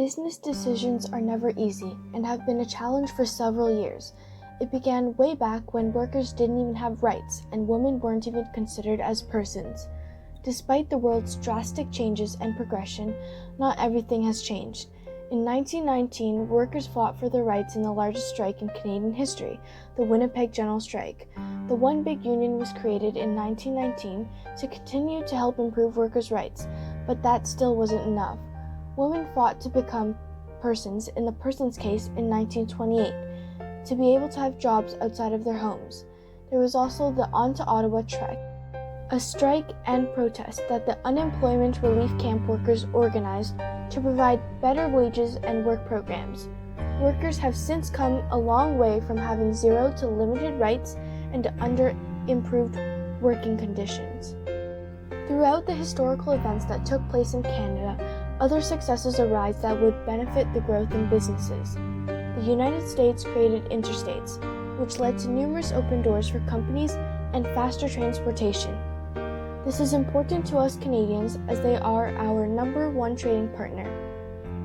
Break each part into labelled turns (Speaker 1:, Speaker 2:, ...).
Speaker 1: Business decisions are never easy and have been a challenge for several years. It began way back when workers didn't even have rights and women weren't even considered as persons. Despite the world's drastic changes and progression, not everything has changed. In 1919, workers fought for their rights in the largest strike in Canadian history, the Winnipeg General Strike. The One Big Union was created in 1919 to continue to help improve workers' rights, but that still wasn't enough. Women fought to become persons, in the person's case in 1928, to be able to have jobs outside of their homes. There was also the On to Ottawa trek, a strike and protest that the unemployment relief camp workers organized to provide better wages and work programs. Workers have since come a long way from having zero to limited rights and to under improved working conditions. Throughout the historical events that took place in Canada, other successes arise that would benefit the growth in businesses. The United States created interstates, which led to numerous open doors for companies and faster transportation. This is important to us Canadians as they are our number one trading partner.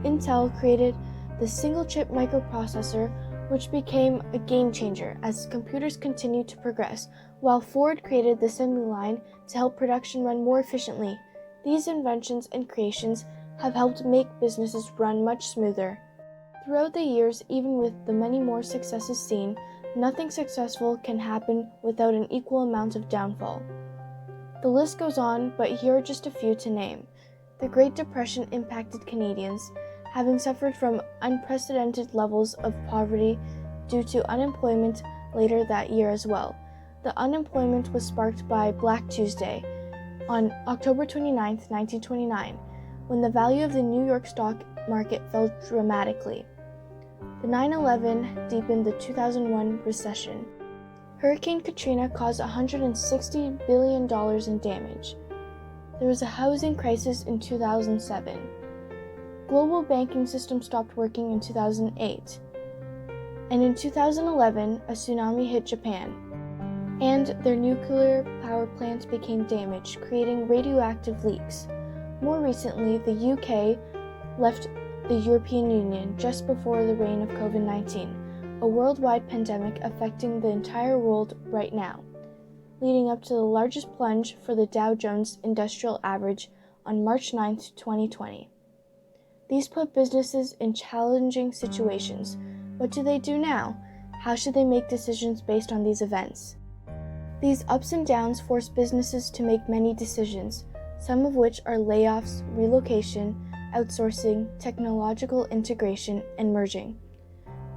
Speaker 1: Intel created the single-chip microprocessor, which became a game changer as computers continued to progress, while Ford created the assembly line to help production run more efficiently. These inventions and creations have helped make businesses run much smoother. Throughout the years, even with the many more successes seen, nothing successful can happen without an equal amount of downfall. The list goes on, but here are just a few to name. The Great Depression impacted Canadians, having suffered from unprecedented levels of poverty due to unemployment later that year as well. The unemployment was sparked by Black Tuesday on October 29, 1929, when the value of the New York stock market fell dramatically. The 9/11 deepened the 2001 recession. Hurricane Katrina caused $160 billion in damage. There was a housing crisis in 2007. Global banking system stopped working in 2008. And in 2011, a tsunami hit Japan, and their nuclear power plant became damaged, creating radioactive leaks. More recently, the UK left the European Union just before the reign of COVID-19, a worldwide pandemic affecting the entire world right now, leading up to the largest plunge for the Dow Jones Industrial Average on March 9, 2020. These put businesses in challenging situations. What do they do now? How should they make decisions based on these events? These ups and downs force businesses to make many decisions, some of which are layoffs, relocation, outsourcing, technological integration, and merging.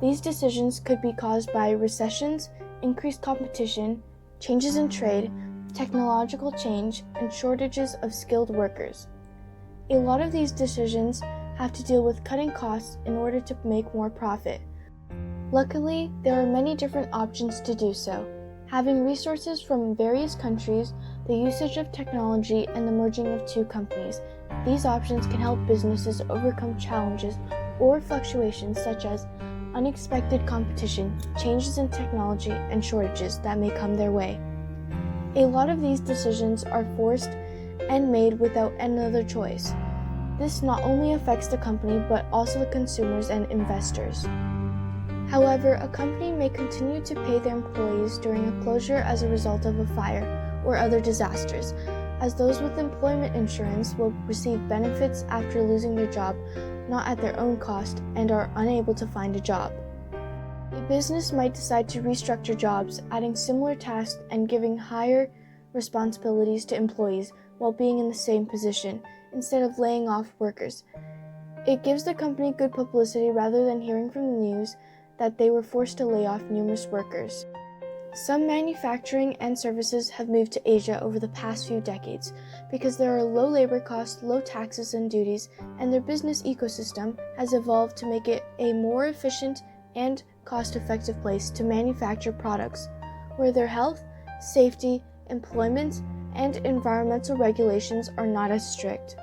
Speaker 1: These decisions could be caused by recessions, increased competition, changes in trade, technological change, and shortages of skilled workers. A lot of these decisions have to deal with cutting costs in order to make more profit. Luckily, there are many different options to do so. Having resources from various countries, the usage of technology, and the merging of two companies, these options can help businesses overcome challenges or fluctuations such as unexpected competition, changes in technology, and shortages that may come their way. A lot of these decisions are forced and made without another choice. This not only affects the company but also the consumers and investors. However, a company may continue to pay their employees during a closure as a result of a fire or other disasters, as those with employment insurance will receive benefits after losing their job, not at their own cost, and are unable to find a job. A business might decide to restructure jobs, adding similar tasks and giving higher responsibilities to employees while being in the same position, instead of laying off workers. It gives the company good publicity rather than hearing from the news that they were forced to lay off numerous workers. Some manufacturing and services have moved to Asia over the past few decades because there are low labor costs, low taxes and duties, and their business ecosystem has evolved to make it a more efficient and cost-effective place to manufacture products, where their health, safety, employment, and environmental regulations are not as strict.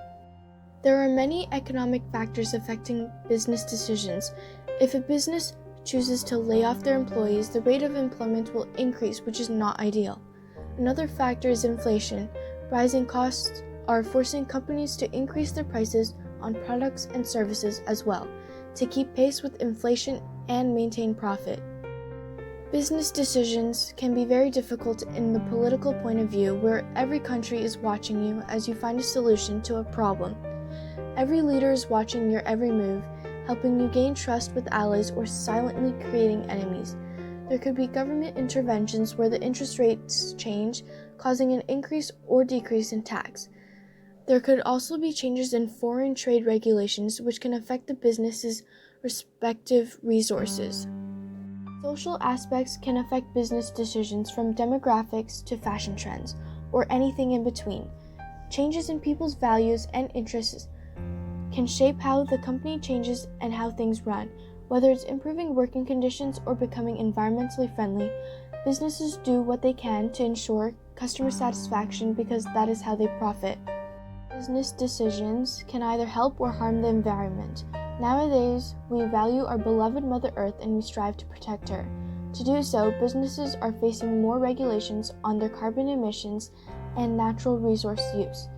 Speaker 1: There are many economic factors affecting business decisions. If a business chooses to lay off their employees, the rate of employment will increase, which is not ideal. Another factor is inflation. Rising costs are forcing companies to increase their prices on products and services as well, to keep pace with inflation and maintain profit. Business decisions can be very difficult in the political point of view, where every country is watching you as you find a solution to a problem. Every leader is watching your every move, helping you gain trust with allies or silently creating enemies. There could be government interventions where the interest rates change, causing an increase or decrease in tax. There could also be changes in foreign trade regulations, which can affect the business's respective resources. Social aspects can affect business decisions, from demographics to fashion trends, or anything in between. Changes in people's values and interests can shape how the company changes and how things run. Whether it's improving working conditions or becoming environmentally friendly, businesses do what they can to ensure customer satisfaction, because that is how they profit. Business decisions can either help or harm the environment. Nowadays, we value our beloved Mother Earth and we strive to protect her. To do so, businesses are facing more regulations on their carbon emissions and natural resource use.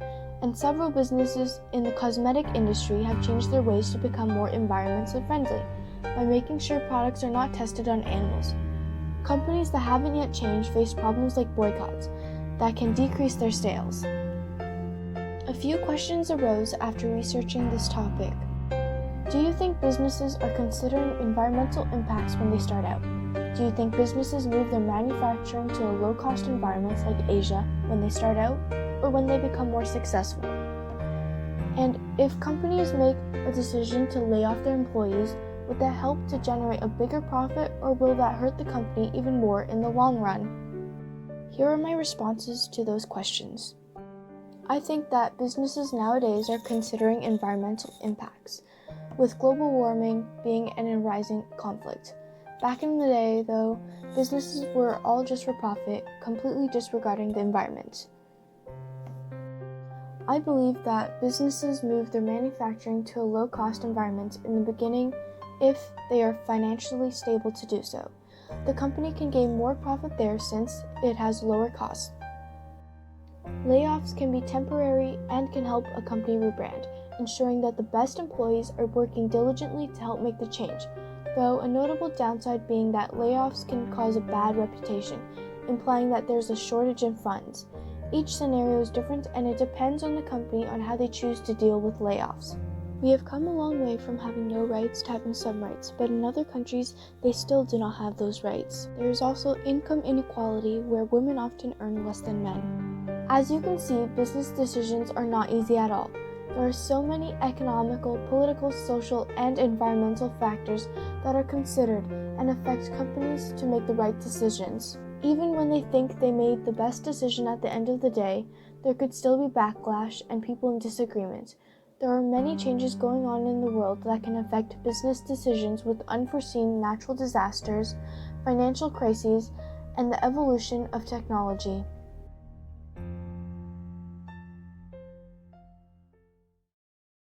Speaker 1: And several businesses in the cosmetic industry have changed their ways to become more environmentally friendly by making sure products are not tested on animals. Companies that haven't yet changed face problems like boycotts that can decrease their sales. A few questions arose after researching this topic. Do you think businesses are considering environmental impacts when they start out? Do you think businesses move their manufacturing to a low-cost environments like Asia when they start out, or when they become more successful? And if companies make a decision to lay off their employees, would that help to generate a bigger profit, or will that hurt the company even more in the long run? Here are my responses to those questions. I think that businesses nowadays are considering environmental impacts, with global warming being an rising conflict. Back in the day, though, businesses were all just for profit, completely disregarding the environment. I believe that businesses move their manufacturing to a low-cost environment in the beginning if they are financially stable to do so. The company can gain more profit there since it has lower costs. Layoffs can be temporary and can help a company rebrand, ensuring that the best employees are working diligently to help make the change, though a notable downside being that layoffs can cause a bad reputation, implying that there's a shortage in funds. Each scenario is different, and it depends on the company on how they choose to deal with layoffs. We have come a long way from having no rights to having some rights, but in other countries, they still do not have those rights. There is also income inequality, where women often earn less than men. As you can see, business decisions are not easy at all. There are so many economical, political, social, and environmental factors that are considered and affect companies to make the right decisions. Even when they think they made the best decision at the end of the day, there could still be backlash and people in disagreement. There are many changes going on in the world that can affect business decisions, with unforeseen natural disasters, financial crises, and the evolution of technology.